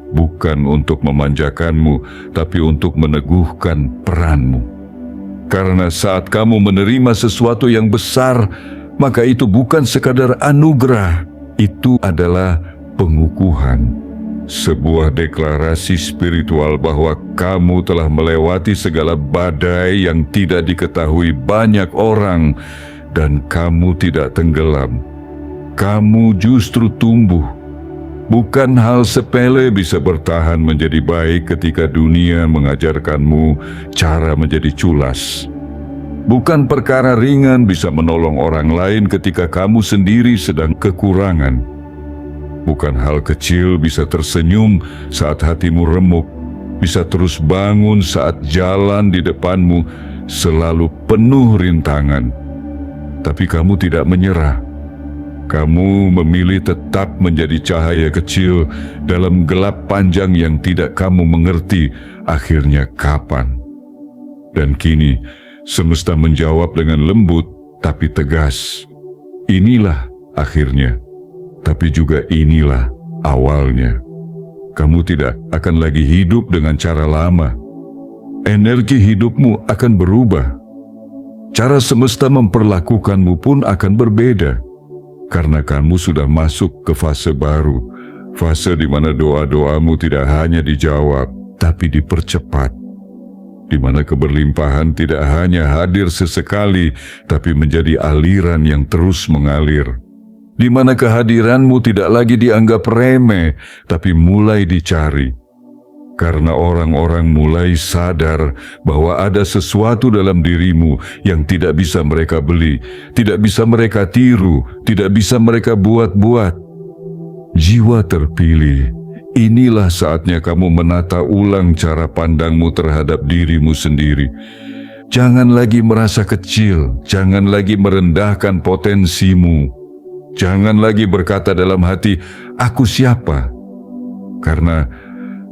Bukan untuk memanjakanmu, tapi untuk meneguhkan peranmu. Karena saat kamu menerima sesuatu yang besar, maka itu bukan sekadar anugerah, itu adalah pengukuhan. Sebuah deklarasi spiritual bahwa kamu telah melewati segala badai yang tidak diketahui banyak orang, dan kamu tidak tenggelam. Kamu justru tumbuh. Bukan hal sepele bisa bertahan menjadi baik ketika dunia mengajarkanmu cara menjadi culas. Bukan perkara ringan bisa menolong orang lain ketika kamu sendiri sedang kekurangan. Bukan hal kecil bisa tersenyum saat hatimu remuk, bisa terus bangun saat jalan di depanmu selalu penuh rintangan. Tapi kamu tidak menyerah. Kamu memilih tetap menjadi cahaya kecil dalam gelap panjang yang tidak kamu mengerti akhirnya kapan. Dan kini, semesta menjawab dengan lembut tapi tegas. Inilah akhirnya, tapi juga inilah awalnya. Kamu tidak akan lagi hidup dengan cara lama. Energi hidupmu akan berubah. Cara semesta memperlakukanmu pun akan berbeda. Karena kamu sudah masuk ke fase baru. Fase di mana doa-doamu tidak hanya dijawab, tapi dipercepat. Di mana keberlimpahan tidak hanya hadir sesekali, tapi menjadi aliran yang terus mengalir. Di mana kehadiranmu tidak lagi dianggap remeh, tapi mulai dicari. Karena orang-orang mulai sadar bahwa ada sesuatu dalam dirimu yang tidak bisa mereka beli, tidak bisa mereka tiru, tidak bisa mereka buat-buat. Jiwa terpilih, inilah saatnya kamu menata ulang cara pandangmu terhadap dirimu sendiri. Jangan lagi merasa kecil, jangan lagi merendahkan potensimu. Jangan lagi berkata dalam hati, aku siapa? Karena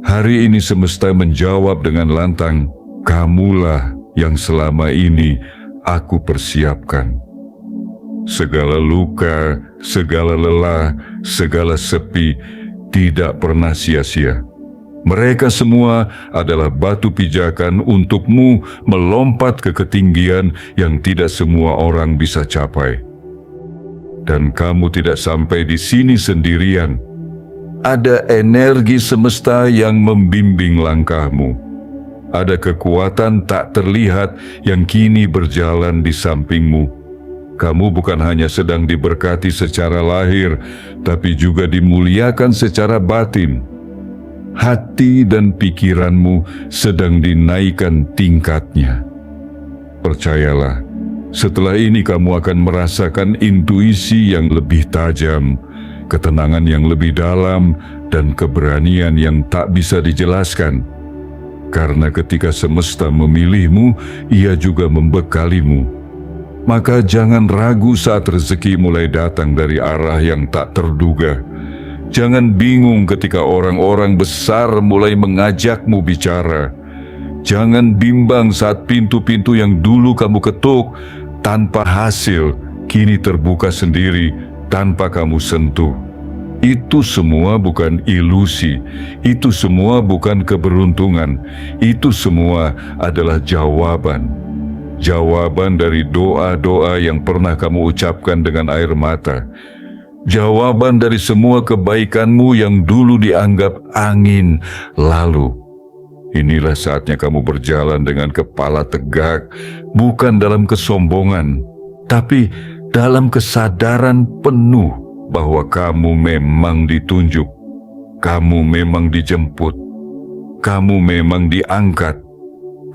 hari ini semesta menjawab dengan lantang, kamulah yang selama ini aku persiapkan. Segala luka, segala lelah, segala sepi tidak pernah sia-sia. Mereka semua adalah batu pijakan untukmu melompat ke ketinggian yang tidak semua orang bisa capai. Dan kamu tidak sampai di sini sendirian. Ada energi semesta yang membimbing langkahmu. Ada kekuatan tak terlihat yang kini berjalan di sampingmu. Kamu bukan hanya sedang diberkati secara lahir, tapi juga dimuliakan secara batin. Hati dan pikiranmu sedang dinaikkan tingkatnya. Percayalah, setelah ini kamu akan merasakan intuisi yang lebih tajam, ketenangan yang lebih dalam, dan keberanian yang tak bisa dijelaskan. Karena ketika semesta memilihmu, ia juga membekalimu. Maka jangan ragu saat rezeki mulai datang dari arah yang tak terduga. Jangan bingung ketika orang-orang besar mulai mengajakmu bicara. Jangan bimbang saat pintu-pintu yang dulu kamu ketuk tanpa hasil kini terbuka sendiri tanpa kamu sentuh. Itu semua bukan ilusi, itu semua bukan keberuntungan, itu semua adalah jawaban. Jawaban dari doa-doa yang pernah kamu ucapkan dengan air mata. Jawaban dari semua kebaikanmu yang dulu dianggap angin lalu. Inilah saatnya kamu berjalan dengan kepala tegak, bukan dalam kesombongan, tapi dalam kesadaran penuh bahwa kamu memang ditunjuk, kamu memang dijemput, kamu memang diangkat,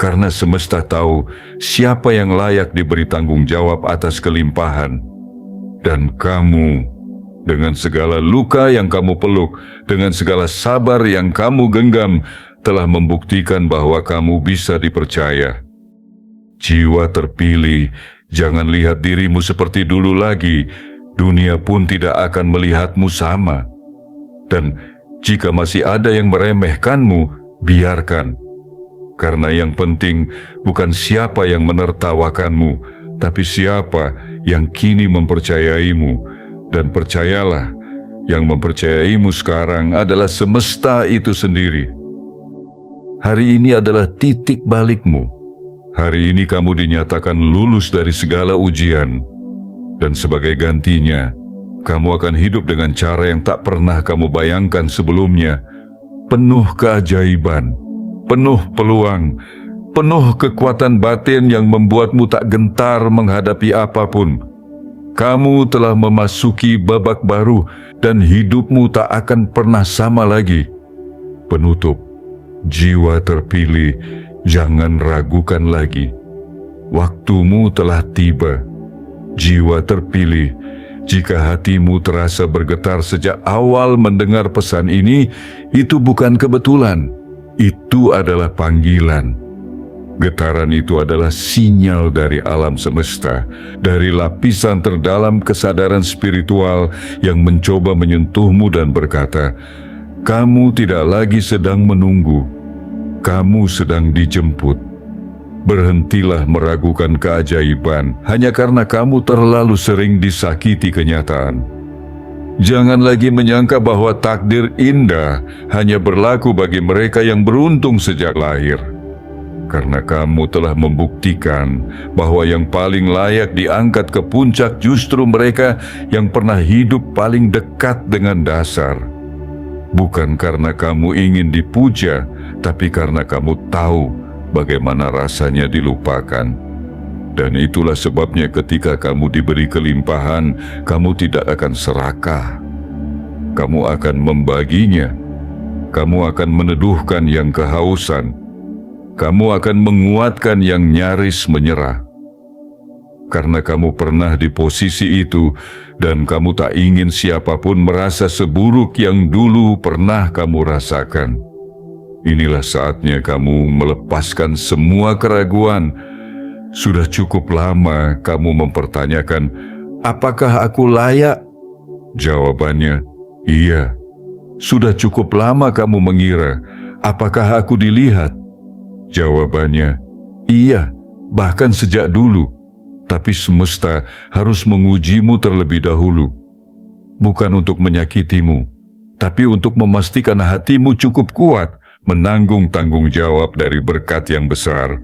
karena semesta tahu siapa yang layak diberi tanggung jawab atas kelimpahan. Dan kamu, dengan segala luka yang kamu peluk, dengan segala sabar yang kamu genggam, telah membuktikan bahwa kamu bisa dipercaya. Jiwa terpilih, jangan lihat dirimu seperti dulu lagi. Dunia pun tidak akan melihatmu sama. Dan jika masih ada yang meremehkanmu, biarkan. Karena yang penting bukan siapa yang menertawakanmu, tapi siapa yang kini mempercayaimu. Dan percayalah, yang mempercayaimu sekarang adalah semesta itu sendiri. Hari ini adalah titik balikmu. Hari ini kamu dinyatakan lulus dari segala ujian. Dan sebagai gantinya, kamu akan hidup dengan cara yang tak pernah kamu bayangkan sebelumnya. Penuh keajaiban, penuh peluang, penuh kekuatan batin yang membuatmu tak gentar menghadapi apapun. Kamu telah memasuki babak baru dan hidupmu tak akan pernah sama lagi. Penutup, jiwa terpilih, jangan ragukan lagi. Waktumu telah tiba. Jiwa terpilih, jika hatimu terasa bergetar sejak awal mendengar pesan ini, itu bukan kebetulan. Itu adalah panggilan. Getaran itu adalah sinyal dari alam semesta, dari lapisan terdalam kesadaran spiritual yang mencoba menyentuhmu dan berkata, "Kamu tidak lagi sedang menunggu, kamu sedang dijemput." Berhentilah meragukan keajaiban hanya karena kamu terlalu sering disakiti kenyataan. Jangan lagi menyangka bahwa takdir indah hanya berlaku bagi mereka yang beruntung sejak lahir. Karena kamu telah membuktikan bahwa yang paling layak diangkat ke puncak justru mereka yang pernah hidup paling dekat dengan dasar. Bukan karena kamu ingin dipuja, tapi karena kamu tahu bagaimana rasanya dilupakan. Dan itulah sebabnya ketika kamu diberi kelimpahan, kamu tidak akan serakah. Kamu akan membaginya. Kamu akan meneduhkan yang kehausan. Kamu akan menguatkan yang nyaris menyerah. Karena kamu pernah di posisi itu, dan kamu tak ingin siapapun merasa seburuk yang dulu pernah kamu rasakan. Inilah saatnya kamu melepaskan semua keraguan. Sudah cukup lama kamu mempertanyakan, apakah aku layak? Jawabannya, iya. Sudah cukup lama kamu mengira, apakah aku dilihat? Jawabannya, iya, bahkan sejak dulu. Tapi semesta harus mengujimu terlebih dahulu. Bukan untuk menyakitimu, tapi untuk memastikan hatimu cukup kuat menanggung tanggung jawab dari berkat yang besar.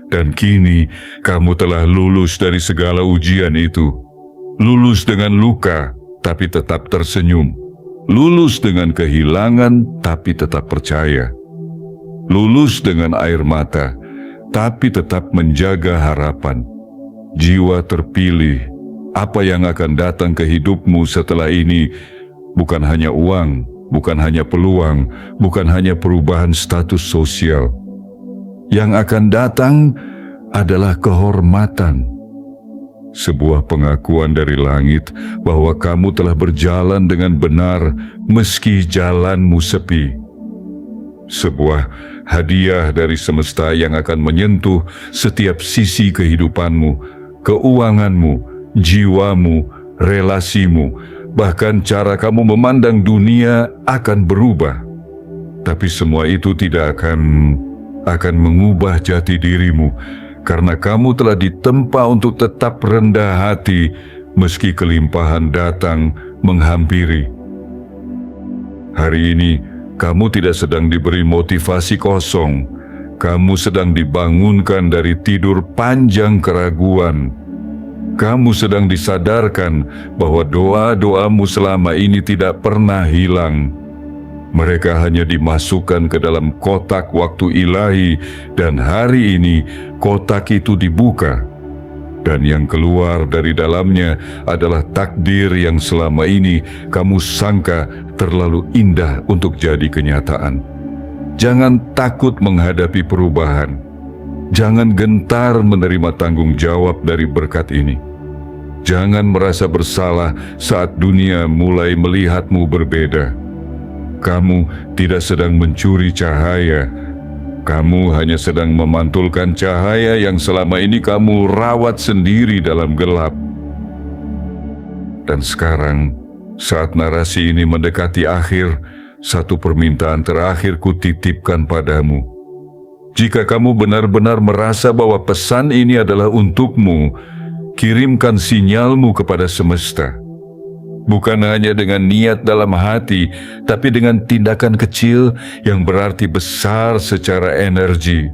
Dan kini kamu telah lulus dari segala ujian itu. Lulus dengan luka, tapi tetap tersenyum. Lulus dengan kehilangan, tapi tetap percaya. Lulus dengan air mata, tapi tetap menjaga harapan. Jiwa terpilih, apa yang akan datang ke hidupmu setelah ini bukan hanya uang, bukan hanya peluang, bukan hanya perubahan status sosial. Yang akan datang adalah kehormatan. Sebuah pengakuan dari langit bahwa kamu telah berjalan dengan benar meski jalanmu sepi. Sebuah hadiah dari semesta yang akan menyentuh setiap sisi kehidupanmu, keuanganmu, jiwamu, relasimu, bahkan cara kamu memandang dunia akan berubah. Tapi semua itu tidak akan mengubah jati dirimu, karena kamu telah ditempa untuk tetap rendah hati meski kelimpahan datang menghampiri. Hari ini, kamu tidak sedang diberi motivasi kosong. Kamu sedang dibangunkan dari tidur panjang keraguan. Kamu sedang disadarkan bahwa doa-doamu selama ini tidak pernah hilang. Mereka hanya dimasukkan ke dalam kotak waktu ilahi, dan hari ini kotak itu dibuka. Dan yang keluar dari dalamnya adalah takdir yang selama ini kamu sangka terlalu indah untuk jadi kenyataan. Jangan takut menghadapi perubahan. Jangan gentar menerima tanggung jawab dari berkat ini. Jangan merasa bersalah saat dunia mulai melihatmu berbeda. Kamu tidak sedang mencuri cahaya. Kamu hanya sedang memantulkan cahaya yang selama ini kamu rawat sendiri dalam gelap. Dan sekarang, saat narasi ini mendekati akhir, satu permintaan terakhir kutitipkan padamu. Jika kamu benar-benar merasa bahwa pesan ini adalah untukmu, kirimkan sinyalmu kepada semesta. Bukan hanya dengan niat dalam hati, tapi dengan tindakan kecil yang berarti besar secara energi.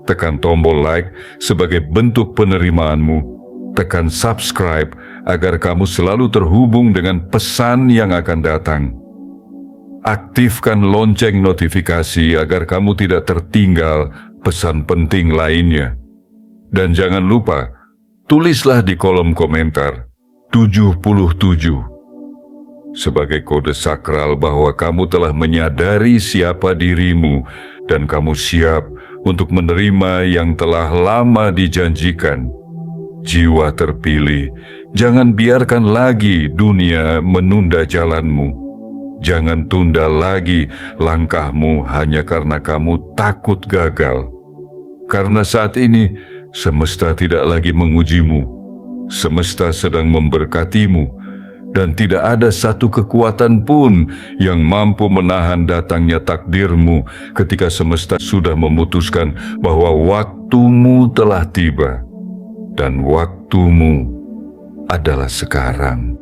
Tekan tombol like sebagai bentuk penerimaanmu. Tekan subscribe agar kamu selalu terhubung dengan pesan yang akan datang. Aktifkan lonceng notifikasi agar kamu tidak tertinggal pesan penting lainnya. Dan jangan lupa, tulislah di kolom komentar 77 sebagai kode sakral bahwa kamu telah menyadari siapa dirimu dan kamu siap untuk menerima yang telah lama dijanjikan. Jiwa terpilih, jangan biarkan lagi dunia menunda jalanmu. Jangan tunda lagi langkahmu hanya karena kamu takut gagal. Karena saat ini semesta tidak lagi mengujimu. Semesta sedang memberkatimu, dan tidak ada satu kekuatan pun yang mampu menahan datangnya takdirmu ketika semesta sudah memutuskan bahwa waktumu telah tiba, dan waktumu adalah sekarang.